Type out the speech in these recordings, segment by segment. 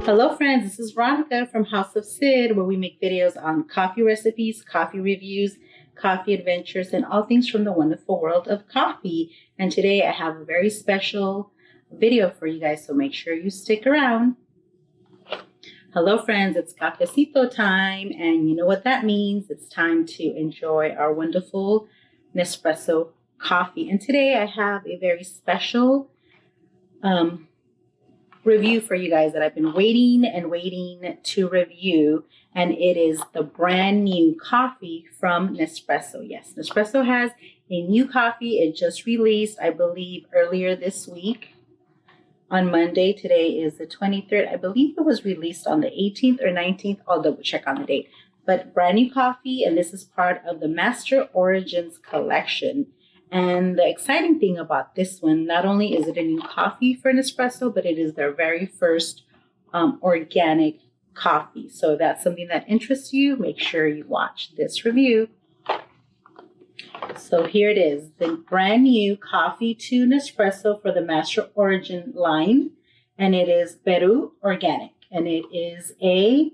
Hello friends, this is Veronica from House of Sid, where we make videos on coffee recipes, coffee reviews, coffee adventures, and all things from the wonderful world of coffee. And today I have a very special video for you guys, so make sure you stick around. Hello friends, it's Cafecito Time, and you know what that means. It's time to enjoy our wonderful Nespresso coffee. And today I have a very special review for you guys that I've been waiting to review, and it is the brand new coffee from Nespresso. Yes, Nespresso has a new coffee. It just released, I believe, earlier this week on Monday. Today is the 23rd. I believe it was released on the 18th or 19th. I'll double check on the date. But brand new coffee, and this is part of the Master Orgins collection. And the exciting thing about this one, not only is it a new coffee for Nespresso, but it is their very first organic coffee. So if that's something that interests you, make sure you watch this review. So here it is, the brand new coffee to Nespresso for the Master Origin line. And it is Peru Organic. And it is a,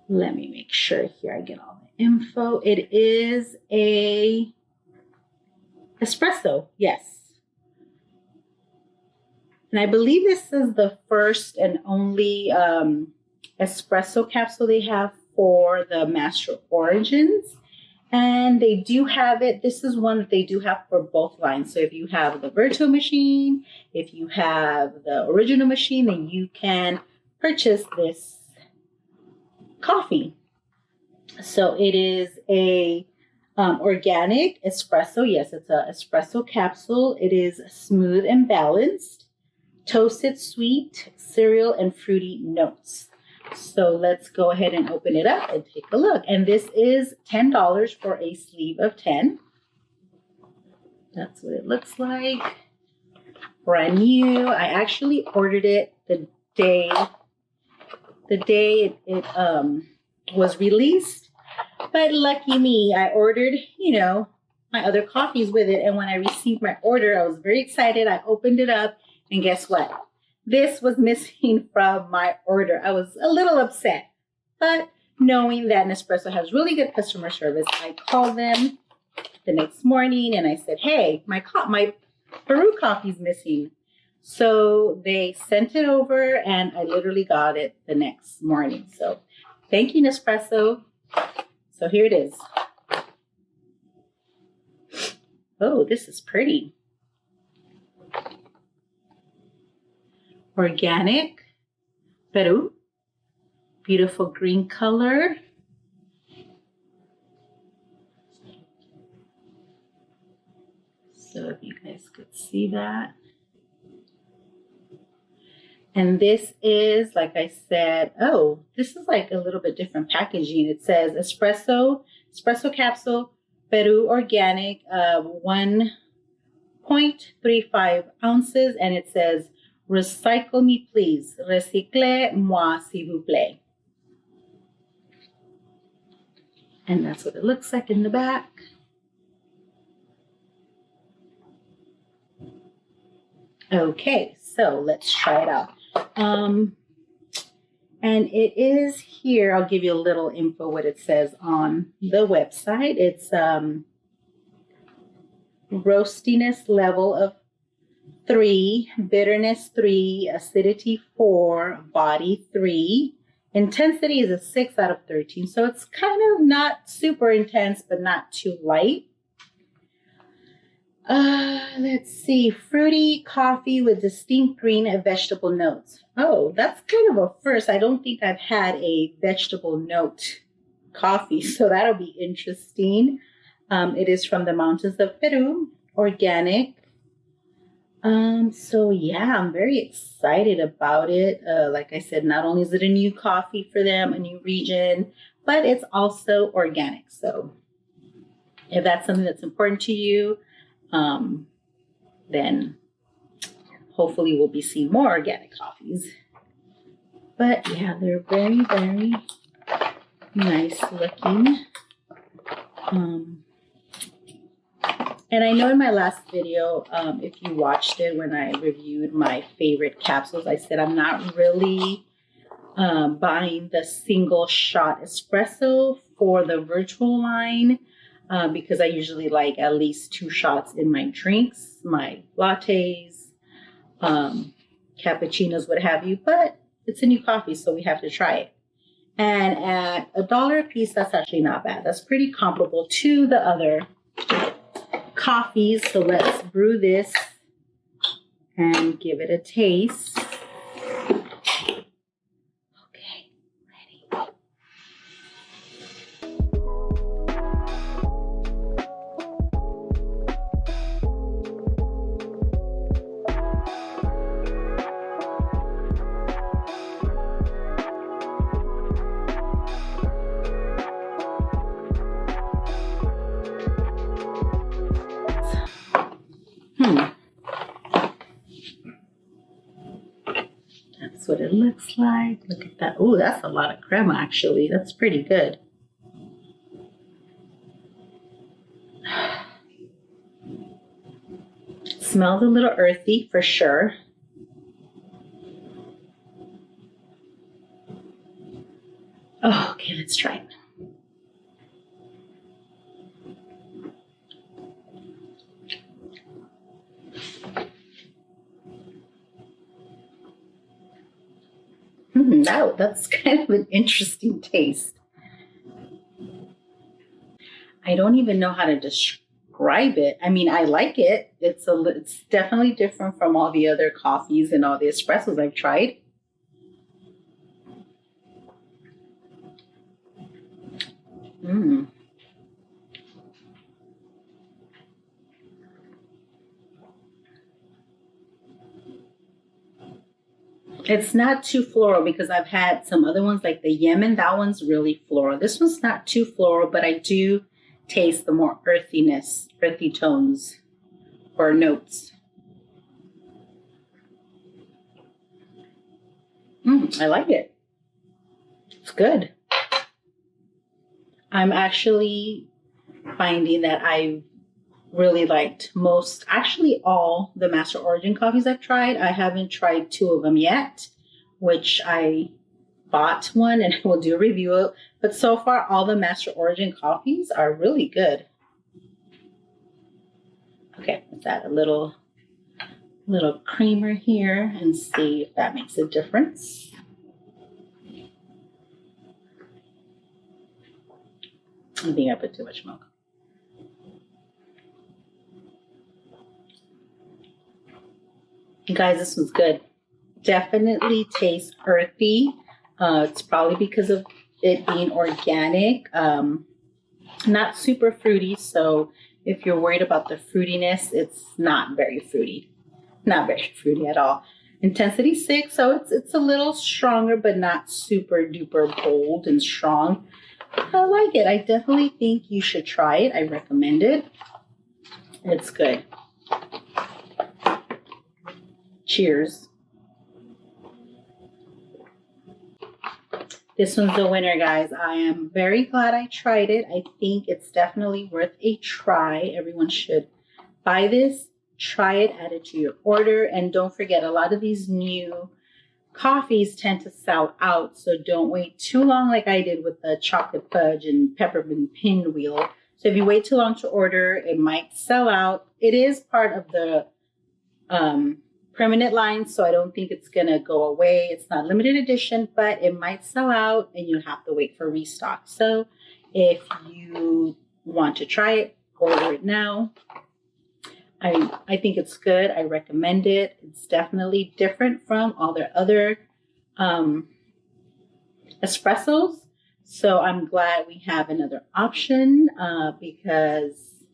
let me make sure here I get all the info. It is a espresso, yes. And I believe this is the first and only espresso capsule they have for the Master Origins. And they do have it, this is one that they do have for both lines. So if you have the Vertuo machine, if you have the original machine, then you can purchase this coffee. So it is a organic espresso. Yes, it's an espresso capsule. It is smooth and balanced, toasted, sweet, cereal, and fruity notes. So let's go ahead and open it up and take a look. And this is $10 for a sleeve of 10. That's what it looks like. Brand new. I actually ordered it the day it was released. But lucky me, I ordered, my other coffees with it. And when I received my order, I was very excited. I opened it up, and guess what? This was missing from my order. I was a little upset. But knowing that Nespresso has really good customer service, I called them the next morning and I said, hey, my Peru coffee is missing. So they sent it over, and I literally got it the next morning. So thank you, Nespresso. So here it is. Oh, this is pretty. Organic, Peru. Beautiful green color. So if you guys could see that. And this is, like I said, oh, this is like a little bit different packaging. It says espresso capsule, Peru Organic, 1.35 ounces. And it says, recycle me, please. Recycle moi, s'il vous plaît. And that's what it looks like in the back. Okay, so let's try it out. And it is here. I'll give you a little info what it says on the website. It's roastiness level of 3, bitterness 3, acidity 4, body 3. Intensity is a 6 out of 13. So it's kind of not super intense, but not too light. Let's see. Fruity coffee with distinct green and vegetable notes. Oh, that's kind of a first. I don't think I've had a vegetable note coffee, so that'll be interesting. It is from the mountains of Peru, organic. So yeah, I'm very excited about it. Like I said, not only is it a new coffee for them, a new region, but it's also organic. So if that's something that's important to you, then hopefully we'll be seeing more organic coffees. But yeah, they're very, very nice looking. And I know in my last video, if you watched it when I reviewed my favorite capsules, I said I'm not really buying the single shot espresso for the Vertuo line because I usually like at least 2 shots in my drinks, my lattes, cappuccinos, what have you. But it's a new coffee, so we have to try it. And at $1 a piece, that's actually not bad. That's pretty comparable to the other coffees. So let's brew this and give it a taste. Okay, ready. That's what it looks like. Look at that. Oh, that's a lot of crema, actually. That's pretty good. It smells a little earthy for sure. Oh, okay, let's try it. That's kind of an interesting taste. I don't even know how to describe it. I mean, I like it. It's definitely different from all the other coffees and all the espressos I've tried. It's not too floral because I've had some other ones like the Yemen. That one's really floral. This one's not too floral, but I do taste the more earthy tones or notes. I like it. It's good. I'm actually finding that I really liked actually all the Master Origin coffees I've tried. I haven't tried 2 of them yet, which I bought one and will do a review of. But so far, all the Master Origin coffees are really good. Okay, let's add a little creamer here and see if that makes a difference. I think I put too much milk. Guys, this one's good. Definitely tastes earthy. It's probably because of it being organic. Not super fruity, so if you're worried about the fruitiness, it's not very fruity. Not very fruity at all. Intensity 6, so it's a little stronger, but not super duper bold and strong. I like it. I definitely think you should try it. I recommend it. It's good. Cheers. This one's the winner, guys. I am very glad I tried it. I think it's definitely worth a try. Everyone should buy this, try it, add it to your order. And don't forget, a lot of these new coffees tend to sell out. So don't wait too long like I did with the chocolate fudge and peppermint pinwheel. So if you wait too long to order, it might sell out. It is part of the permanent line, so I don't think it's gonna go away. It's not limited edition, but it might sell out and you have to wait for restock. So if you want to try it, order it now. I think it's good. I recommend it. It's definitely different from all their other espressos. So I'm glad we have another option because,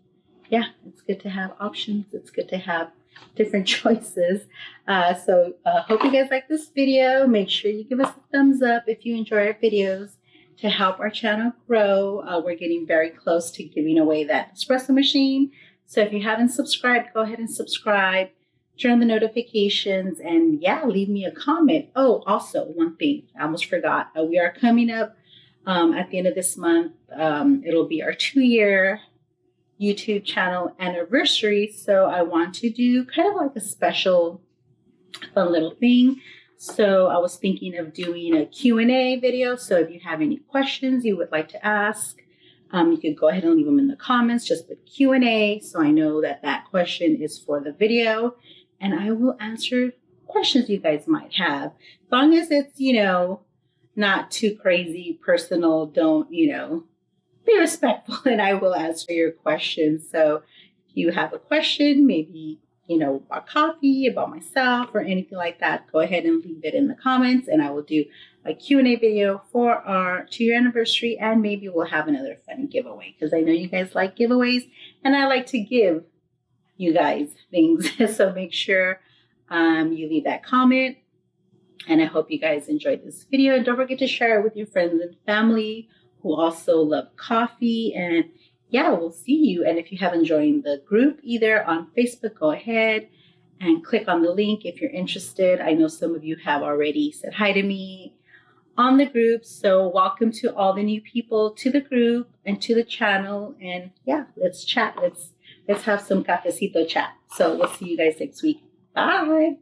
yeah, it's good to have options. It's good to have different choices. So hope you guys like this video. Make sure you give us a thumbs up if you enjoy our videos to help our channel grow. We're getting very close to giving away that espresso machine. So if you haven't subscribed, go ahead and subscribe, turn on the notifications, and yeah, leave me a comment. Oh, also one thing I almost forgot. We are coming up at the end of this month. It'll be our 2-year YouTube channel anniversary. So I want to do kind of like a special fun little thing. So I was thinking of doing a Q&A video. So if you have any questions you would like to ask, you could go ahead and leave them in the comments, just with Q&A. So I know that that question is for the video, and I will answer questions you guys might have. As long as it's, not too crazy personal, don't, be respectful, and I will answer your questions. So if you have a question, maybe, about coffee, about myself, or anything like that, go ahead and leave it in the comments, and I will do a Q&A video for our 2-year anniversary, and maybe we'll have another fun giveaway, because I know you guys like giveaways, and I like to give you guys things. So make sure you leave that comment, and I hope you guys enjoyed this video, and don't forget to share it with your friends and family who also love coffee. And yeah, we'll see you. And if you haven't joined the group either on Facebook, go ahead and click on the link if you're interested. I know some of you have already said hi to me on the group. So welcome to all the new people to the group and to the channel. And yeah, let's chat. Let's have some cafecito chat. So we'll see you guys next week. Bye.